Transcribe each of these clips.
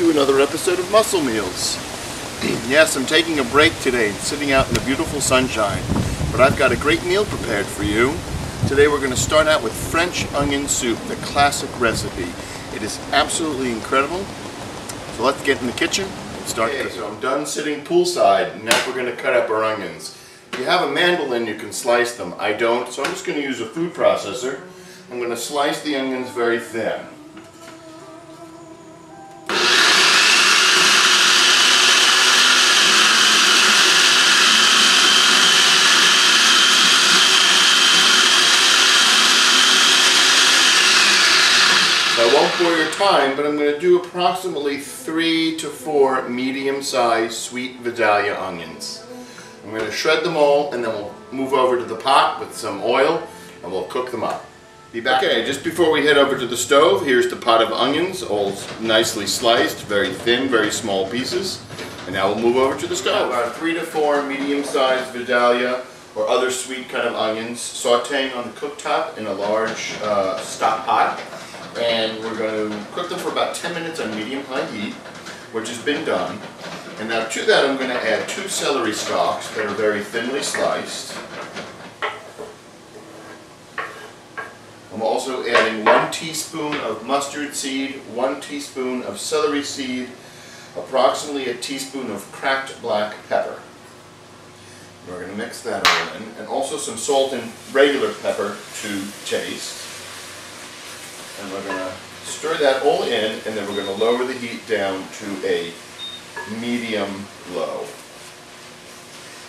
to another episode of Muscle Meals. Yes, I'm taking a break today, sitting out in the beautiful sunshine, but I've got a great meal prepared for you. Today we're going to start out with French onion soup, the classic recipe. It is absolutely incredible. So let's get in the kitchen and start cooking. So I'm done sitting poolside, and now we're going to cut up our onions. If you have a mandolin, you can slice them. I don't, so I'm just going to use a food processor. I'm going to slice the onions very thin. I won't bore your time, but I'm going to do approximately 3 to 4 medium-sized sweet Vidalia onions. I'm going to shred them all, and then we'll move over to the pot with some oil, and we'll cook them up. Be back. Okay, just before we head over to the stove, here's the pot of onions, all nicely sliced, very thin, very small pieces. And now we'll move over to the stove. About 3 to 4 medium-sized Vidalia or other sweet kind of onions, sauteing on the cooktop in a large stock pot. And we're going to cook them for about 10 minutes on medium-high heat, which has been done. And now to that I'm going to add 2 celery stalks that are very thinly sliced. I'm also adding 1 teaspoon of mustard seed, 1 teaspoon of celery seed, approximately a teaspoon of cracked black pepper. We're going to mix that all in, and also some salt and regular pepper to taste. And we're going to stir that all in, and then we're going to lower the heat down to a medium-low.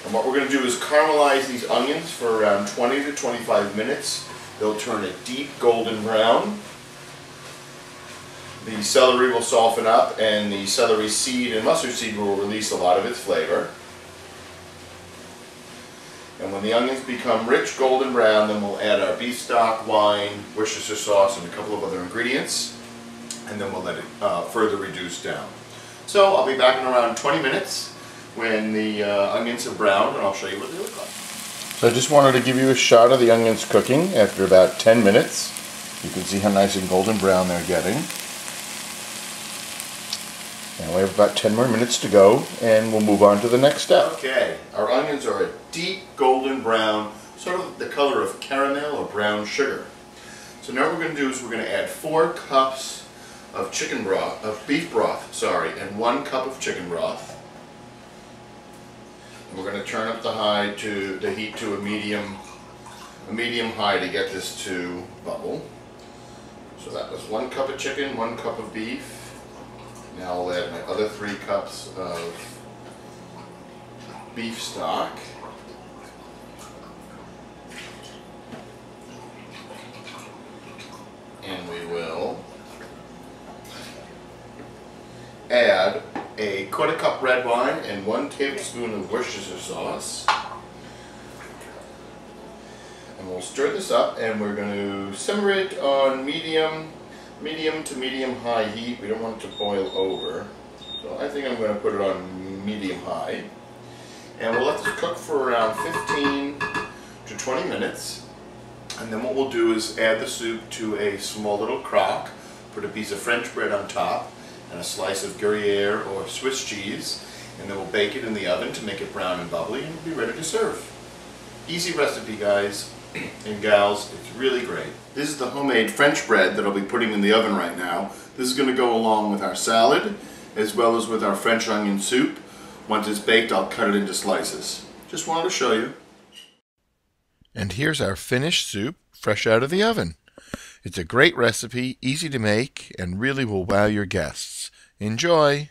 And what we're going to do is caramelize these onions for around 20 to 25 minutes. They'll turn a deep golden brown. The celery will soften up, and the celery seed and mustard seed will release a lot of its flavor. And when the onions become rich golden brown, then we'll add our beef stock, wine, Worcestershire sauce, and a couple of other ingredients. And then we'll let it further reduce down. So I'll be back in around 20 minutes when the onions have browned, and I'll show you what they look like. So I just wanted to give you a shot of the onions cooking after about 10 minutes. You can see how nice and golden brown they're getting. And we have about 10 more minutes to go, and we'll move on to the next step. Okay, our onions are a deep golden brown, sort of the color of caramel or brown sugar. So now what we're going to do is we're going to add 4 cups of beef broth, and 1 cup of chicken broth. And we're going to turn up the heat to a medium high to get this to bubble. So that was 1 cup of chicken, 1 cup of beef. Now I'll add my other 3 cups of beef stock. And we will add a 1/4 cup red wine and 1 tablespoon of Worcestershire sauce. And we'll stir this up, and we're going to simmer it on medium to medium-high heat. We don't want it to boil over. So I think I'm going to put it on medium-high. And we'll let this cook for around 15 to 20 minutes. And then what we'll do is add the soup to a small little crock, put a piece of French bread on top, and a slice of Gruyere or Swiss cheese. And then we'll bake it in the oven to make it brown and bubbly, and it'll be ready to serve. Easy recipe, guys and gals. It's really great. This is the homemade French bread that I'll be putting in the oven right now. This is going to go along with our salad as well as with our French onion soup. Once it's baked, I'll cut it into slices. Just wanted to show you. And here's our finished soup, fresh out of the oven. It's a great recipe, easy to make, and really will wow your guests. Enjoy!